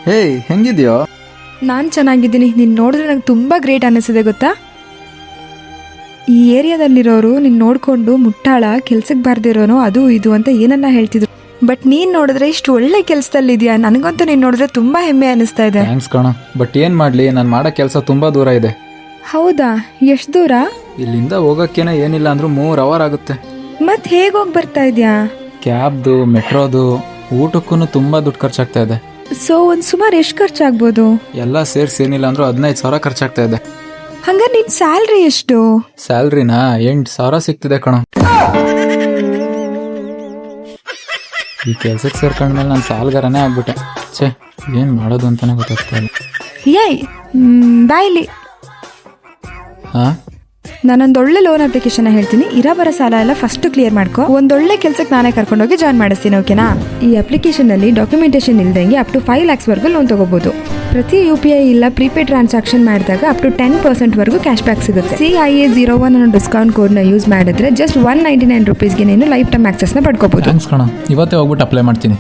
ಹೇಯ್, ಹೆಂಗಿದ್ಯೋ? ನಾನು ಚೆನ್ನಾಗಿದ್ದೀನಿ. ನೀನು ನೋಡಿದ್ರೆ ನಂಗೆ ತುಂಬ ಗ್ರೇಟ್ ಅನ್ನಿಸಿದೆ ಗೊತ್ತಾ. ಈ ಏರಿಯಾದಲ್ಲಿರೋರು ನಿನ್ನ ನೋಡಿಕೊಂಡು ಮುಟ್ಟಾಳ, ಕೆಲ್ಸಕ್ಕೆ ಬಾರ್ದಿರೋನು, ಅದು ಇದು ಅಂತ ಏನನ್ನ ಹೇಳ್ತಿದ್ರು. ಬಟ್ ನೀನು ನೋಡಿದ್ರೆ ಇಷ್ಟು ಒಳ್ಳೆ ಕೆಲಸದಲ್ಲಿದ್ಯಾ. ನನಗಂತೂ ನೀನು ನೋಡಿದ್ರೆ ತುಂಬ ಹೆಮ್ಮೆ ಅನ್ನಿಸ್ತಾ ಇದೆ. ಥ್ಯಾಂಕ್ಸ್ ಕಣ. ಬಟ್ ಏನು ಮಾಡಲಿ, ನಾನು ಮಾಡೋ ಕೆಲಸ ತುಂಬ ದೂರ ಇದೆ. ಹೌದಾ? ಎಷ್ಟು ದೂರ? ಇಲ್ಲಿಂದ ಹೋಗೋಕ್ಕೇನೆ ಏನಿಲ್ಲ ಅಂದರೂ 3 ಅವರ್ ಆಗುತ್ತೆ. ಮತ್ತೆ ಹೇಗೆ ಹೋಗಿ ಬರ್ತಾ ಇದೆಯಾ? ಕ್ಯಾಬ್ದು, ಮೆಟ್ರೋದು, ಊಟಕ್ಕೂ ತುಂಬ ದುಡ್ಡು ಖರ್ಚಾಗ್ತಾ ಇದೆ. ಸೊ ಒಂದು ಸುಮಾರು ಎಷ್ಟು ಖರ್ಚಾಗ್ಬೋದು? ಎಲ್ಲ ಸೇರಿಸಿ ಏನಿಲ್ಲ ಅಂದರೂ 15,000 ಖರ್ಚಾಗ್ತಾ ಇದೆ. ಹಂಗಾರೆ ನಿನ್ನ ಸ್ಯಾಲ್ರಿ ಎಷ್ಟು? ಸ್ಯಾಲ್ರಿನಾ 8,000 ಸಿಗ್ತಿದೆ ಕಣ. ಈ ಕೆಲ್ಸಕ್ಕೆ ಸೇರ್ಕೊಂಡ್ಮೇಲೆ ನಾನು ಸಾಲ್ಗಾರನೇ ಆಗ್ಬಿಟ್ಟೆ. ಛೇ, ಏನು ಮಾಡೋದು ಅಂತಾನೆ ಗೊತ್ತಾಗ್ತಾ ಇಲ್ಲ. ಏಯ್, ಬಾಯ್ಲಿ. ಹಾಂ, ನಾನೊಂದೊಳ್ಳೆ ಲೋನ್ ಅಪ್ಲಿಕೇಶನ್ ಹೇಳ್ತೀನಿ. ಬರೋ ಸಾಲ ಎಲ್ಲ ಫಸ್ಟ್ ಕ್ಲಿಯರ್ ಮಾಡ್ಕೊ. ಒಂದೊಳ್ಳೆ ಕೆಲಸಕ್ಕೆ ನಾನೇ ಕರ್ಕೊಂಡೋಗಿ ಜಾಯ್ನ್ ಮಾಡಿಸ್ತೀನಿ, ಓಕೆನಾ? ಈ ಅಪ್ಲಿಕೇಶನಲ್ಲಿ ಡಾಕ್ಯುಮೆಂಟೇಶನ್ ಇಲ್ದಂಗೆ ಅಪ್ ಟು 5 lakhsವರೆಗೂ ಲೋನ್ ತಗೋಬಹುದು. ಪ್ರತಿ UPI ಇಲ್ಲ ಪ್ರೀಪೇಡ್ ಟ್ರಾನ್ಸಾಕ್ಷನ್ ಮಾಡಿದಾಗ ಅಪ್ ಟು 10% ಕ್ಯಾಶ್ ಬ್ಯಾಕ್ ಸಿಗುತ್ತೆ. CIA01 ಅನ್ನೋ ಡಿಸ್ಕೌಂಟ್ ಕೋಡ್ನ ಯೂಸ್ ಮಾಡಿದ್ರೆ ಜಸ್ಟ್ 199 rupeesಗೆ ನೀನು ಲೈಫ್ ಟೈಮ್ ಆಕ್ಸೆಸ್ನ ಪಡ್ಕೋಬಹುದು. ಥ್ಯಾಂಕ್ಸ್ ಕಣ. ಇವತ್ತೇ ಹೋಗ್ಬಿಟ್ಟು ಅಪ್ಲೈ ಮಾಡ್ತೀನಿ.